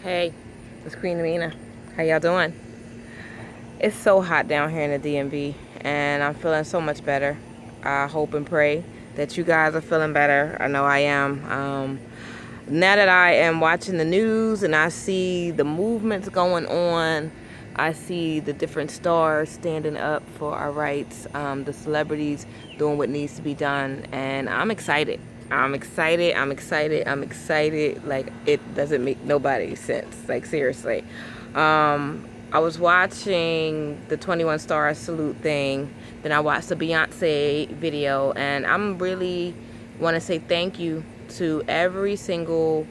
Hey, it's Queen Amina. How y'all doing? It's so hot down here in the DMV, and I'm feeling so much better. I hope and pray that you guys are feeling better. I know I am. Now that I am watching the news and I see the movements going on, I see the different stars standing up for our rights, the celebrities doing what needs to be done, and I'm excited. I'm excited. I'm excited. I'm excited. Like, it doesn't make nobody sense. Like, seriously. I was watching the 21 Star Salute thing. Then I watched the Beyonce video, and I'm really want to say thank you to every single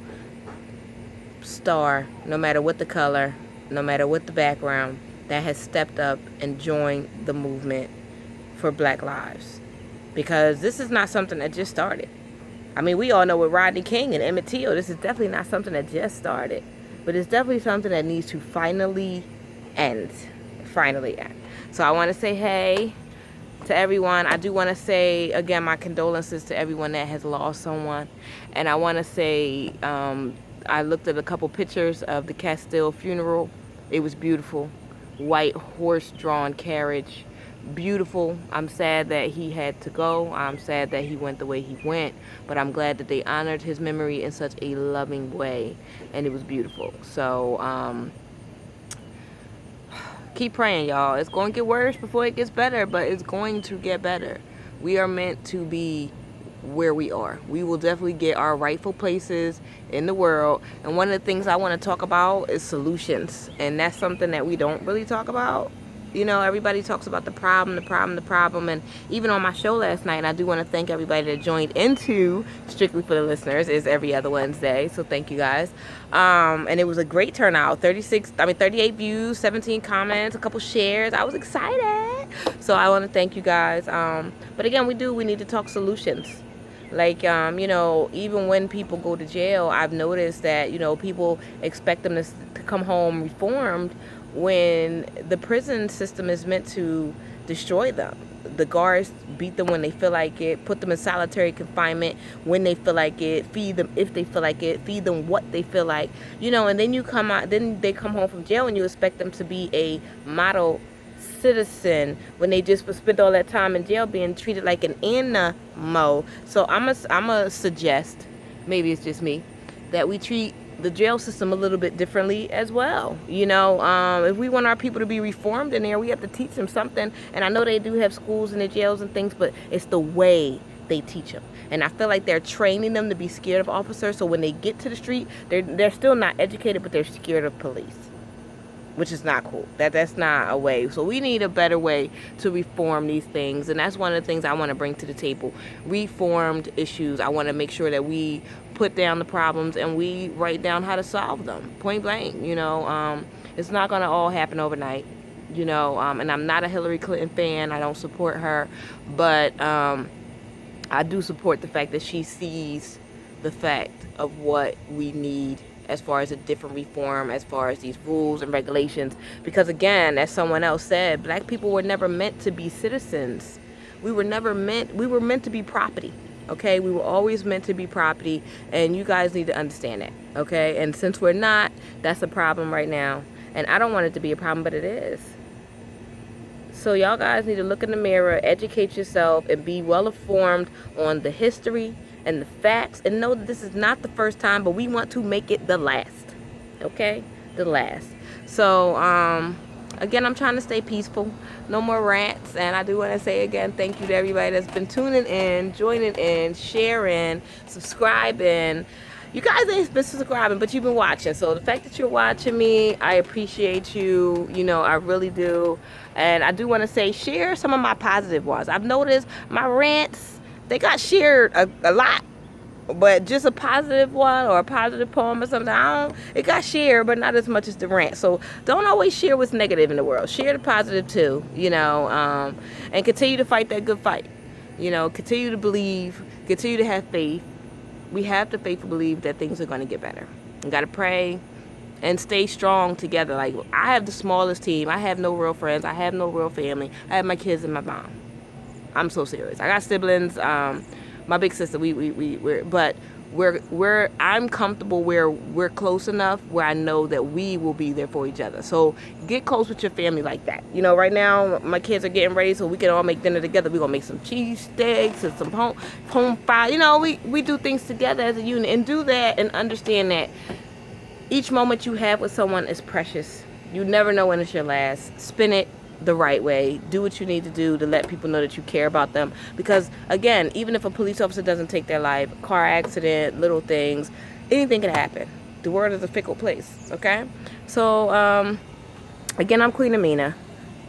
star, no matter what the color, no matter what the background, that has stepped up and joined the movement for Black lives. Because this is not something that just started. I mean, we all know with Rodney King and Emmett Till, this is definitely not something that just started. But it's definitely something that needs to finally end. Finally end. So I want to say hey to everyone. I do want to say, again, my condolences to everyone that has lost someone. And I want to say, I looked at a couple pictures of the Castile funeral. It was beautiful. White horse-drawn carriage. Beautiful. I'm sad that he had to go. I'm sad that he went the way he went. But I'm glad that they honored his memory in such a loving way. And it was beautiful. So, keep praying, y'all. It's going to get worse before it gets better, but it's going to get better. We are meant to be where we are. We will definitely get our rightful places in the world. And one of the things I want to talk about is solutions. And that's something that we don't really talk about. You know, everybody talks about the problem. And even on my show last night, I do want to thank everybody that joined into Strictly for the Listeners. Is every other Wednesday. So thank you guys. And it was a great turnout. 38 views, 17 comments, a couple shares. I was excited. So I want to thank you guys. But again, we need to talk solutions. Like, even when people go to jail, I've noticed that, people expect them to come home reformed when the prison system is meant to destroy them. The guards beat them when they feel like it, put them in solitary confinement when they feel like it, feed them if they feel like it, feed them what they feel like, and then then they come home from jail and you expect them to be a model citizen when they just spent all that time in jail being treated like an animal. So I'm gonna suggest, maybe it's just me, that we treat the jail system a little bit differently as well. If we want our people to be reformed in there, we have to teach them something. And I know they do have schools in the jails and things, but it's the way they teach them. And I feel like they're training them to be scared of officers. So when they get to the street, they're still not educated, but they're scared of police, which is not cool. That's not a way. So we need a better way to reform these things. And that's one of the things I want to bring to the table. Reformed issues. I want to make sure that we put down the problems and we write down how to solve them. Point blank. It's not going to all happen overnight. And I'm not a Hillary Clinton fan. I don't support her. But I do support the fact that she sees the fact of what we need as far as a different reform, as far as these rules and regulations. Because again, as someone else said, black people were never meant to be citizens. We were meant to be property. Okay, we were always meant to be property, and you guys need to understand that. Okay, and since we're not, that's a problem right now. And I don't want it to be a problem, but it is. So y'all guys need to look in the mirror, educate yourself, and be well informed on the history and the facts, and know that this is not the first time, but we want to make it the last. Okay? The last. So, again, I'm trying to stay peaceful. No more rants. And I do want to say again, thank you to everybody that's been tuning in, joining in, sharing, subscribing. You guys ain't been subscribing, but you've been watching. So the fact that you're watching me, I appreciate you. I really do. And I do want to say, share some of my positive ones. I've noticed my rants, they got shared a lot. But just a positive one or a positive poem or something, it got shared, but not as much as the rant. So don't always share what's negative in the world. Share the positive too, and continue to fight that good fight. Continue to believe, continue to have faith. We have the faith to believe that things are going to get better. We got to pray and stay strong together. Like, I have the smallest team. I have no real friends. I have no real family. I have my kids and my mom. I'm so serious. I got siblings. my big sister. I'm comfortable where we're close enough where I know that we will be there for each other. So get close with your family like that. You know, right now my kids are getting ready so we can all make dinner together. We're gonna make some cheese steaks and some home fry. You know, we do things together as a unit, and do that and understand that each moment you have with someone is precious. You never know when it's your last. Spin it the right way. Do what you need to do to let people know that you care about them. Because again, even if a police officer doesn't take their life, car accident, little things, anything can happen. The world is a fickle place, okay? So, again, I'm Queen Amina.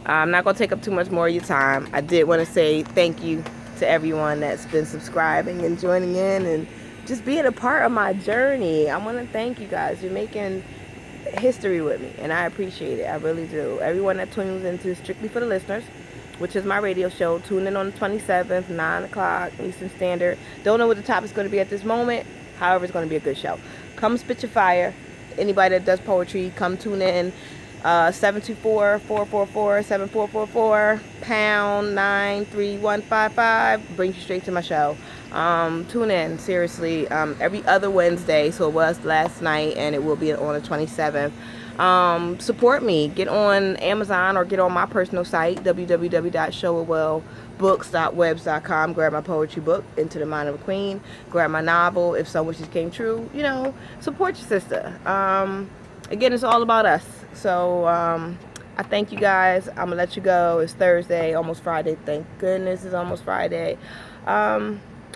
I'm not going to take up too much more of your time. I did want to say thank you to everyone that's been subscribing and joining in and just being a part of my journey. I want to thank you guys. You're making history with me, and I appreciate it. I really do. Everyone that tunes into Strictly for the Listeners, which is my radio show, tune in on the 27th, 9 o'clock Eastern Standard. Don't know what the topic's going to be at this moment. However, it's going to be a good show. Come spit your fire. Anybody that does poetry, come tune in. 724-444-7444 pound 93155 brings you straight to my show. Tune in, seriously, every other Wednesday. So it was last night, and it will be on the 27th. Support me. Get on Amazon or get on my personal site, www.showitwellbooks.webs.com. Grab my poetry book, Into the Mind of a Queen. Grab my novel, If Some Wishes Came True. You know, support your sister. Again, it's all about us. So I thank you guys. I'm gonna let you go. It's Thursday, almost Friday. Thank goodness it's almost Friday.